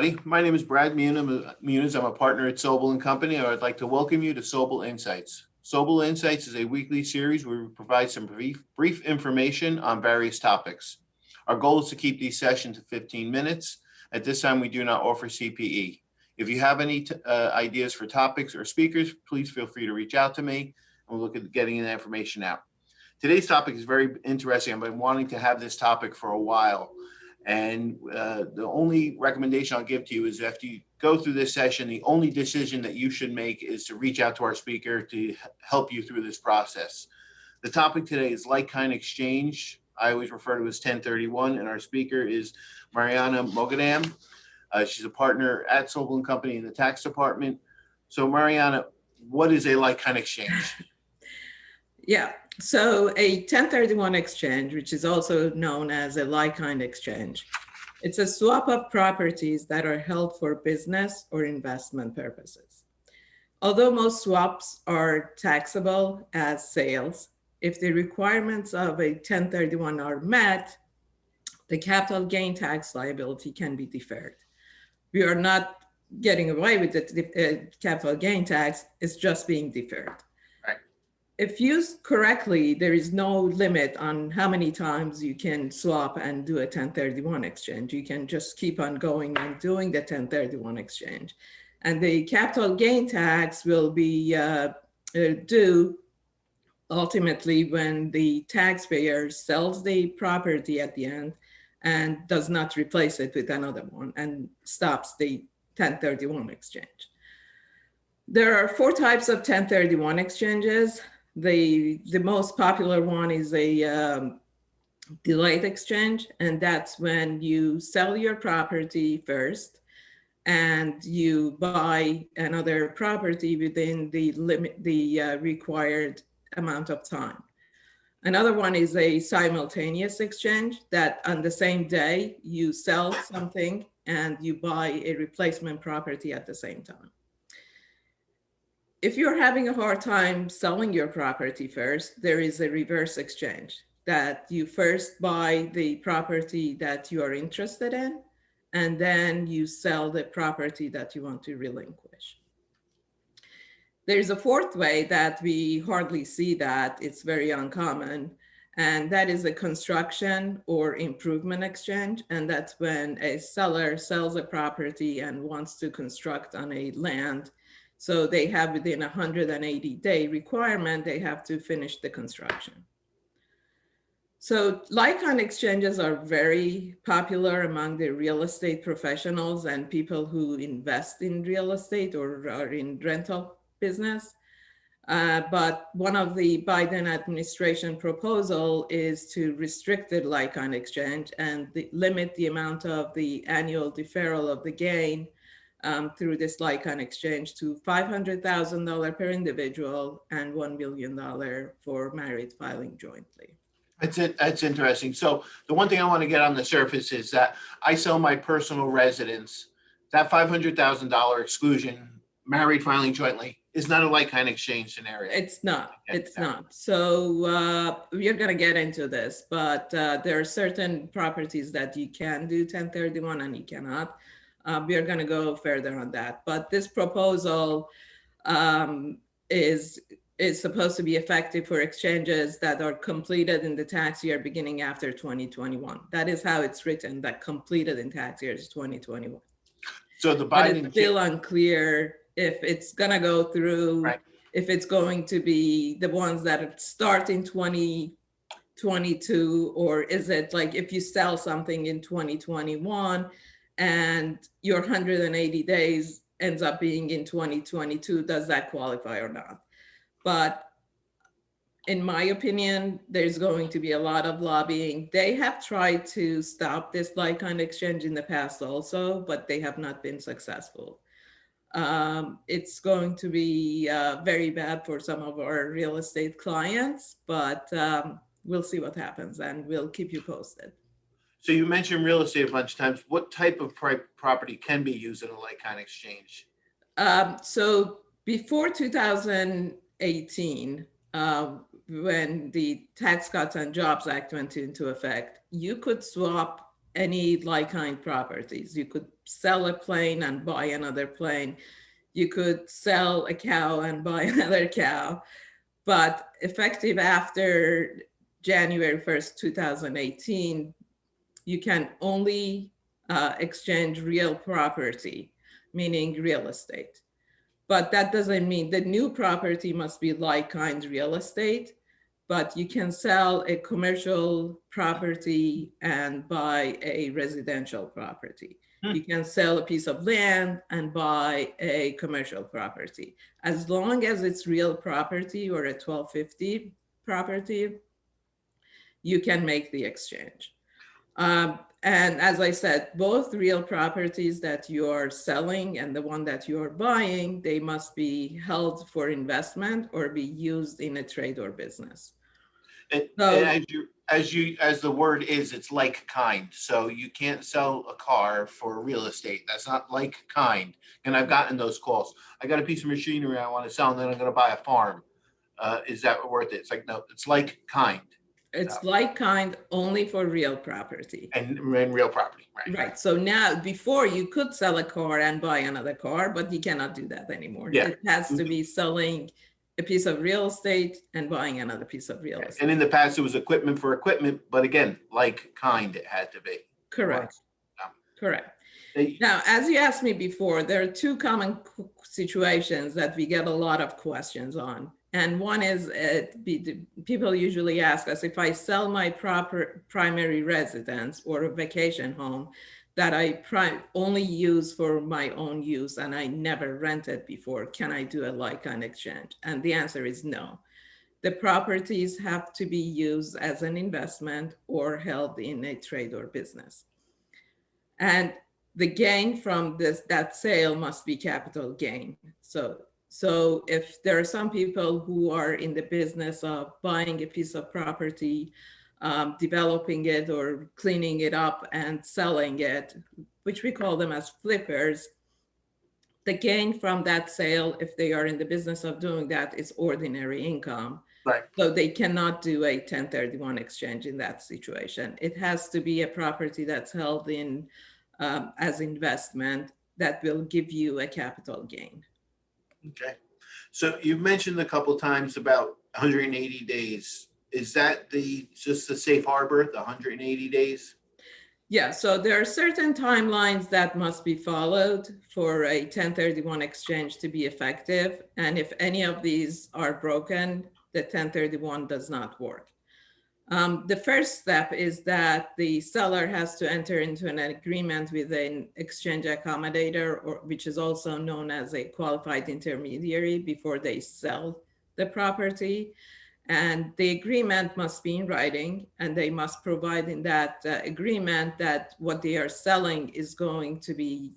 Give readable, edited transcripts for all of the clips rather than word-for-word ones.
everybody. My name is Brad Muniz. I'm a partner at Sobel & Company. I would like to welcome you to Sobel Insights. Sobel Insights is a weekly series where we provide some brief information on various topics. Our goal is to keep these sessions to 15 minutes. At this time, we do not offer CPE. If you have any ideas for topics or speakers, please feel free to reach out to me, and we'll look at getting the information out. Today's topic is very interesting. I've been wanting to have this topic for a while. And the only recommendation I'll give to you is after you go through this session, the only decision that you should make is to reach out to our speaker to help you through this process. The topic today is like-kind exchange. I always refer to it as 1031, and our speaker is Mariana Mogadam. She's a partner at Sobel & Company in the tax department. So Mariana, what is a like-kind exchange? Yeah. So a 1031 exchange, which is also known as a like-kind exchange, it's a swap of properties that are held for business or investment purposes. Although most swaps are taxable as sales, if the requirements of a 1031 are met, the capital gain tax liability can be deferred. We are not getting away with the capital gain tax, it's just being deferred. If used correctly, there is no limit on how many times you can swap and do a 1031 exchange. You can just keep on going and doing the 1031 exchange. And the capital gain tax will be due ultimately when the taxpayer sells the property at the end and does not replace it with another one and stops the 1031 exchange. There are 4 types of 1031 exchanges. The most popular one is a delayed exchange, and that's when you sell your property first and you buy another property within the required amount of time. Another one is a simultaneous exchange, that on the same day you sell something and you buy a replacement property at the same time. If you're having a hard time selling your property first, there is a reverse exchange, that you first buy the property that you are interested in, and then you sell the property that you want to relinquish. There's a 4th way that we hardly see that, it's very uncommon, and that is a construction or improvement exchange. And that's when a seller sells a property and wants to construct on a land. So they have within a 180-day requirement, they have to finish the construction. So like-kind exchanges are very popular among the real estate professionals and people who invest in real estate or are in rental business. But one of the Biden administration proposal is to restrict the like-kind exchange and limit the amount of the annual deferral of the gain through this like-kind exchange to $500,000 per individual and $1 million for married filing jointly. That's interesting. So the one thing I want to get on the surface is that I sell my personal residence. That $500,000 exclusion, married filing jointly, is not a like-kind exchange scenario. It's not. It's not. So we're going to get into this, but there are certain properties that you can do 1031 and you cannot. We are going to go further on that. But this proposal is supposed to be effective for exchanges that are completed in the tax year beginning after 2021. That is how it's written, that completed in tax years 2021. So the Biden, but it's still unclear if it's going to go through, right, if it's going to be the ones that start in 2022, or is it like if you sell something in 2021 and your 180 days ends up being in 2022, does that qualify or not? But in my opinion, there's going to be a lot of lobbying. They have tried to stop this like-kind exchange in the past also, but they have not been successful. It's going to be very bad for some of our real estate clients, but we'll see what happens and we'll keep you posted. So you mentioned real estate a bunch of times. What type of property can be used in a like-kind exchange? So before 2018, when the Tax Cuts and Jobs Act went into effect, you could swap any like-kind properties. You could sell a plane and buy another plane. You could sell a cow and buy another cow. But effective after January 1st, 2018, you can only exchange real property, meaning real estate. But that doesn't mean the new property must be like-kind real estate, but you can sell a commercial property and buy a residential property. You can sell a piece of land and buy a commercial property. As long as it's real property or a 1250 property, you can make the exchange. And as I said, both real properties that you are selling and the one that you are buying, they must be held for investment or be used in a trade or business. And So, as the word is, it's like kind. So you can't sell a car for real estate. That's not like kind. And I've gotten those calls. I got a piece of machinery I want to sell, and then I'm going to buy a farm. Is that worth it? It's like, no, it's like kind. it's like kind only for real property. And real property, right? Right. So now, before you could sell a car and buy another car, but you cannot do that anymore. Yeah. It has to be selling a piece of real estate and buying another piece of real estate. And in the past, it was equipment for equipment, but again, like kind, it had to be. Correct. Yeah. Correct. Now, as you asked me before, there are two common situations that we get a lot of questions on. And one is people usually ask us, if I sell my primary residence or a vacation home that I only use for my own use and I never rented before, can I do a like-kind exchange? And the answer is no. The properties have to be used as an investment or held in a trade or business. And the gain from that sale must be capital gain. So if there are some people who are in the business of buying a piece of property, developing it or cleaning it up and selling it, which we call them as flippers, the gain from that sale, if they are in the business of doing that, is ordinary income. Right. So they cannot do a 1031 exchange in that situation. It has to be a property that's held in as investment that will give you a capital gain. Okay. So you've mentioned a couple of times about 180 days. Is that just the safe harbor, the 180 days? Yeah, so there are certain timelines that must be followed for a 1031 exchange to be effective. And if any of these are broken, the 1031 does not work. The first step is that the seller has to enter into an agreement with an exchange accommodator, which is also known as a qualified intermediary, before they sell the property. And the agreement must be in writing, and they must provide in that agreement that what they are selling is going to be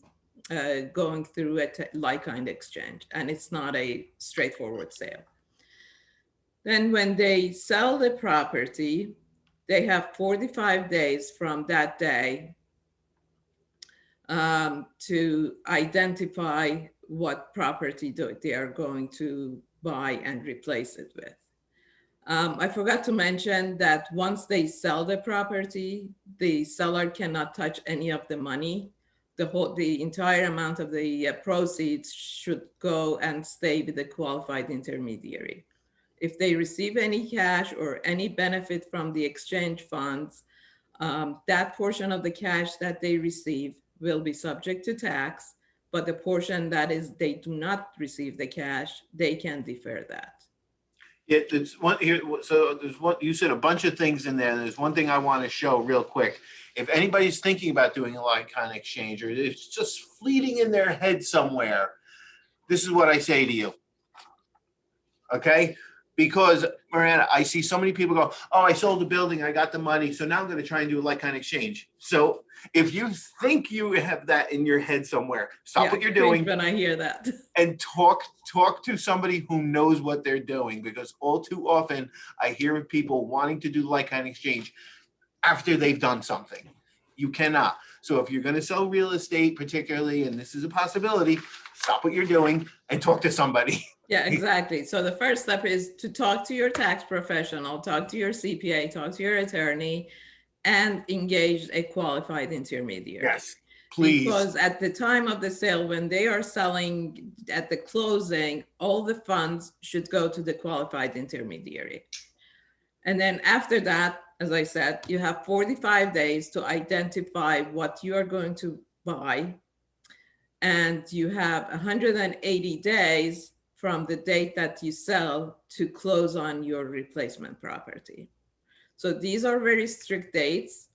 going through a like-kind exchange, and it's not a straightforward sale. Then when they sell the property, they have 45 days from that day to identify what property they are going to buy and replace it with. I forgot to mention that once they sell the property, the seller cannot touch any of the money. The entire amount of the proceeds should go and stay with the qualified intermediary. If they receive any cash or any benefit from the exchange funds, that portion of the cash that they receive will be subject to tax, but the portion that is they do not receive the cash, they can defer that. Yeah, there's one here. So there's one, you said a bunch of things in there. There's one thing I want to show real quick. If anybody's thinking about doing a like-kind exchange, or it's just fleeting in their head somewhere, this is what I say to you. Okay? Because, Miranda, I see so many people go, oh, I sold the building, I got the money, so now I'm going to try and do a like-kind exchange. So if you think you have that in your head somewhere, stop what you're doing. When I hear that. And talk to somebody who knows what they're doing, because all too often I hear of people wanting to do like-kind exchange after they've done something. You cannot. So if you're going to sell real estate particularly, and this is a possibility, stop what you're doing and talk to somebody. Yeah, exactly. So the first step is to talk to your tax professional, talk to your CPA, talk to your attorney, and engaged a qualified intermediary. Yes, please. Because at the time of the sale, when they are selling at the closing, all the funds should go to the qualified intermediary. And then after that, as I said, you have 45 days to identify what you are going to buy. And you have 180 days from the date that you sell to close on your replacement property. So these are very strict dates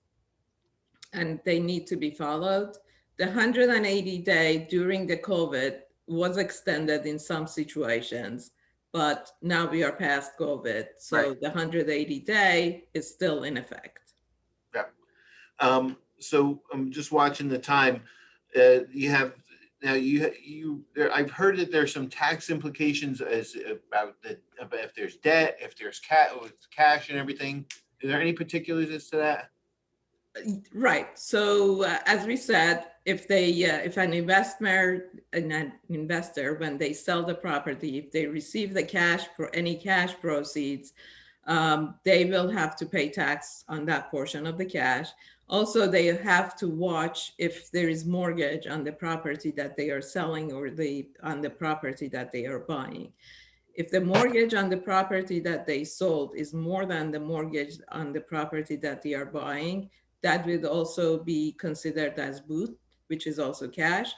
and they need to be followed. The 180-day during the COVID was extended in some situations, but now we are past COVID. So Right. the 180-day is still in effect. Yeah. So I'm just watching the time. You have now I've heard that there's some tax implications about if there's debt, if there's cash and everything. Is there any particulars as to that? Right. So as we said, if an investor, when they sell the property, if they receive the cash for any cash proceeds, they will have to pay tax on that portion of the cash. Also, they have to watch if there is mortgage on the property that they are selling or on the property that they are buying. If the mortgage on the property that they sold is more than the mortgage on the property that they are buying, that would also be considered as boot, which is also cash.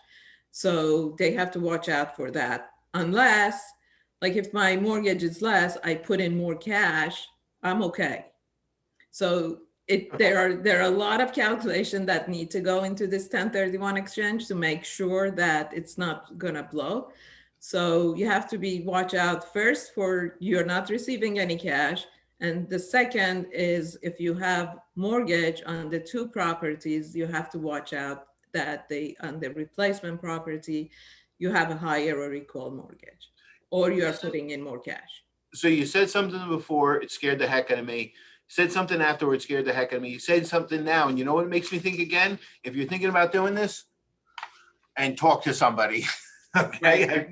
So they have to watch out for that. Unless, like if my mortgage is less, I put in more cash, I'm okay. So there are a lot of calculations that need to go into this 1031 exchange to make sure that it's not gonna blow. So you have to watch out first for you're not receiving any cash. And the second is if you have mortgage on the two properties, you have to watch out that on the replacement property, you have a higher or equal mortgage, or you are putting in more cash. So you said something before, it scared the heck out of me. Said something afterwards, scared the heck out of me. You said something now, and you know what it makes me think again? If you're thinking about doing this, and talk to somebody. Okay, Right.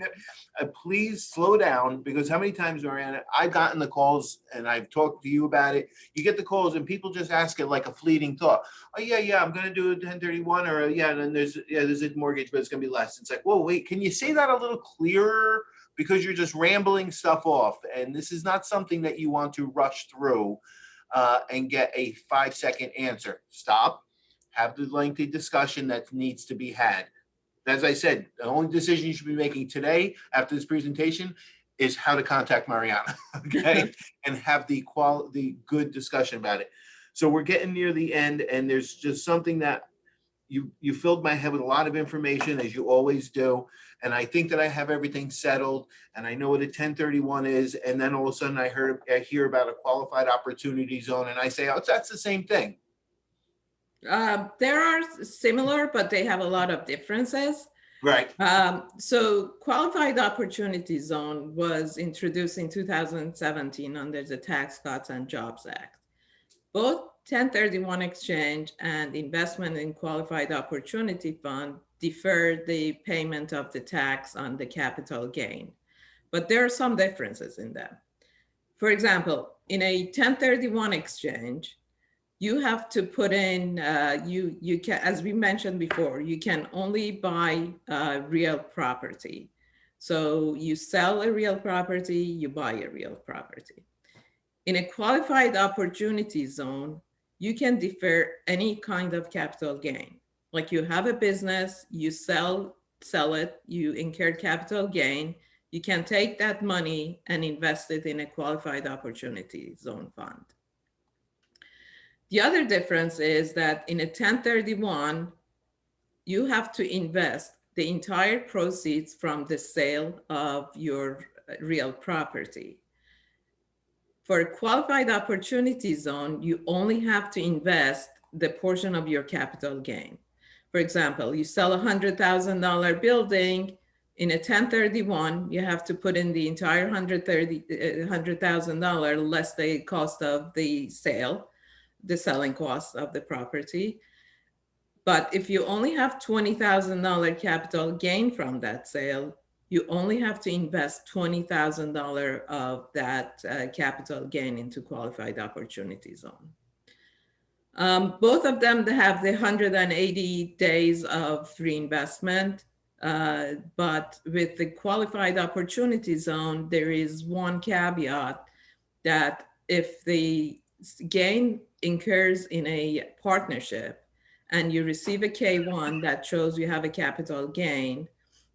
Please slow down, because how many times, Mariana, I've gotten the calls and I've talked to you about it. You get the calls and people just ask it like a fleeting thought. Oh yeah, I'm going to do a 1031, or yeah, and then there's a mortgage, but it's going to be less. It's like, whoa, wait, can you say that a little clearer? Because you're just rambling stuff off, and this is not something that you want to rush through and get a 5-second answer. Stop. Have the lengthy discussion that needs to be had. As I said, the only decision you should be making today after this presentation is how to contact Mariana, okay? And have the good discussion about it. So we're getting near the end, and there's just something that you filled my head with a lot of information, as you always do. And I think that I have everything settled, and I know what a 1031 is. And then all of a sudden I hear about a qualified opportunity zone, and I say, oh, that's the same thing. There are similar, but they have a lot of differences. Right. So qualified opportunity zone was introduced in 2017 under the Tax Cuts and Jobs Act. Both 1031 exchange and investment in qualified opportunity fund deferred the payment of the tax on the capital gain, but there are some differences in them. For example, in a 1031 exchange, you have to put in, you can, as we mentioned before, you can only buy real property. So you sell a real property, you buy a real property. In a qualified opportunity zone, you can defer any kind of capital gain. Like you have a business, you sell it, you incur capital gain, you can take that money and invest it in a qualified opportunity zone fund. The other difference is that in a 1031, you have to invest the entire proceeds from the sale of your real property. For a qualified opportunity zone, you only have to invest the portion of your capital gain. For example, you sell a $100,000 building. In a 1031, you have to put in the entire $100,000 less the cost of the sale, the selling cost of the property. But if you only have $20,000 capital gain from that sale, you only have to invest $20,000 of that capital gain into qualified opportunity zone. Both of them have the 180 days of reinvestment, but with the qualified opportunity zone, there is one caveat that if the gain incurs in a partnership and you receive a K1 that shows you have a capital gain,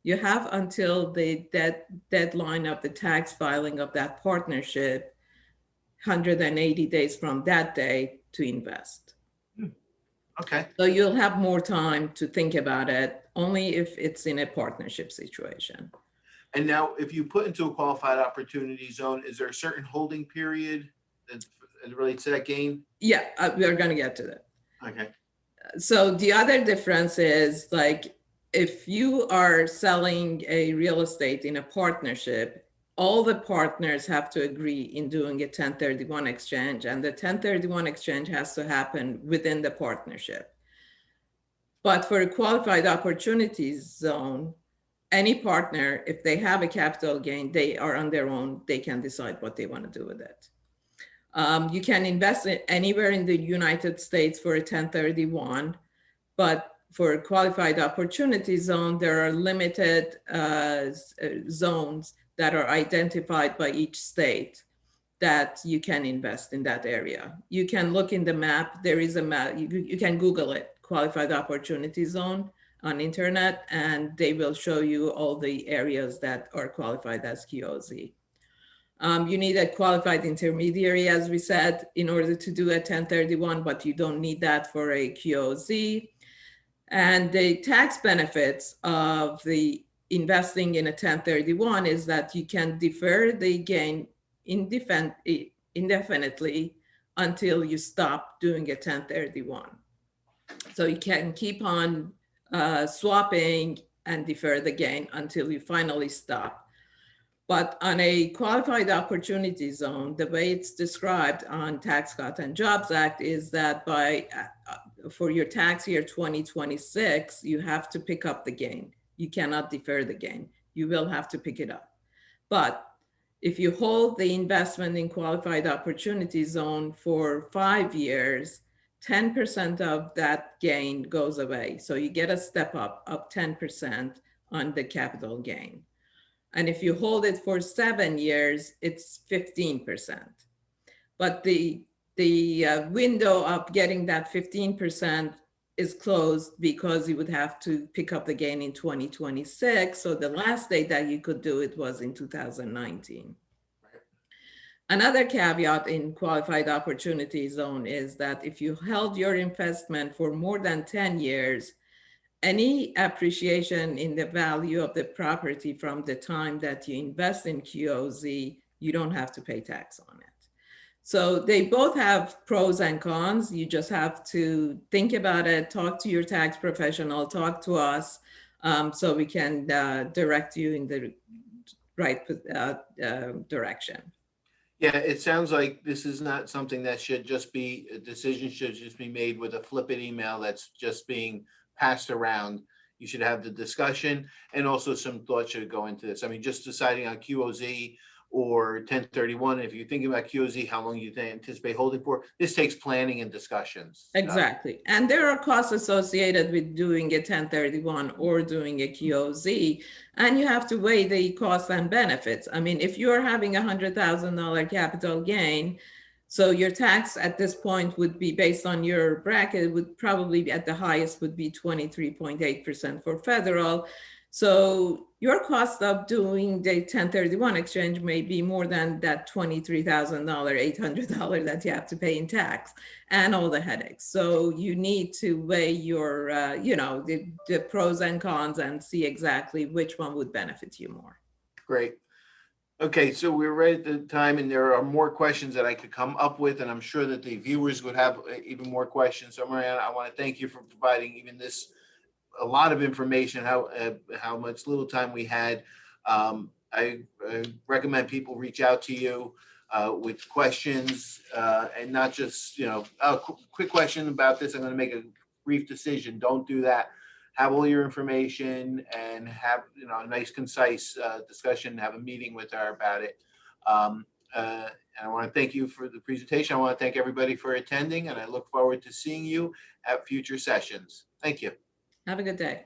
you have until the deadline of the tax filing of that partnership, 180 days from that day, to invest. Okay. So you'll have more time to think about it, only if it's in a partnership situation. And now, if you put into a qualified opportunity zone, is there a certain holding period that relates to that gain? Yeah, we're going to get to that. Okay. So the other difference is, like, if you are selling a real estate in a partnership, all the partners have to agree in doing a 1031 exchange, and the 1031 exchange has to happen within the partnership. But for a qualified opportunities zone, any partner, if they have a capital gain, they are on their own. They can decide what they want to do with it. You can invest anywhere in the United States for a 1031, but for a qualified opportunity zone, there are limited zones that are identified by each state that you can invest in that area. You can look in the map. There is a map. You can Google it, qualified opportunity zone, on internet, and they will show you all the areas that are qualified as QOZ. You need a qualified intermediary, as we said, in order to do a 1031, but you don't need that for a QOZ. And the tax benefits of the investing in a 1031 is that you can defer the gain indefinitely until you stop doing a 1031. So you can keep on swapping and defer the gain until you finally stop. But on a qualified opportunity zone, the way it's described on Tax Cut and Jobs Act is that for your tax year 2026, you have to pick up the gain. You cannot defer the gain. You will have to pick it up. But if you hold the investment in qualified opportunity zone for 5 years, 10% of that gain goes away. So you get a step up of 10% on the capital gain. And if you hold it for 7 years, it's 15%. But the window of getting that 15% is closed because you would have to pick up the gain in 2026. So the last date that you could do it was in 2019. Another caveat in qualified opportunity zone is that if you held your investment for more than 10 years, any appreciation in the value of the property from the time that you invest in QOZ, you don't have to pay tax on it. So they both have pros and cons. You just have to think about it, talk to your tax professional, talk to us, so we can direct you in the right direction. Yeah, it sounds like this is not something that should just be, a decision should just be made with a flippant email that's just being passed around. You should have the discussion, and also some thought should go into this. I mean, just deciding on QOZ or 1031, if you're thinking about QOZ, how long you anticipate holding for, this takes planning and discussions. Exactly. And there are costs associated with doing a 1031 or doing a QOZ, and you have to weigh the costs and benefits. I mean, if you're having a $100,000 capital gain, so your tax at this point would be, based on your bracket, would probably be at the highest would be 23.8% for federal. So your cost of doing the 1031 exchange may be more than that $23,000, $800 that you have to pay in tax and all the headaches. So you need to weigh your, the pros and cons and see exactly which one would benefit you more. Great. Okay, so we're right at the time, and there are more questions that I could come up with, and I'm sure that the viewers would have even more questions. So Mariana, I want to thank you for providing even this, a lot of information, how much little time we had. I recommend people reach out to you with questions, and not just, quick question about this, I'm going to make a brief decision. Don't do that. Have all your information and have, a nice, concise discussion, have a meeting with her about it. And I want to thank you for the presentation. I want to thank everybody for attending, and I look forward to seeing you at future sessions. Thank you. Have a good day.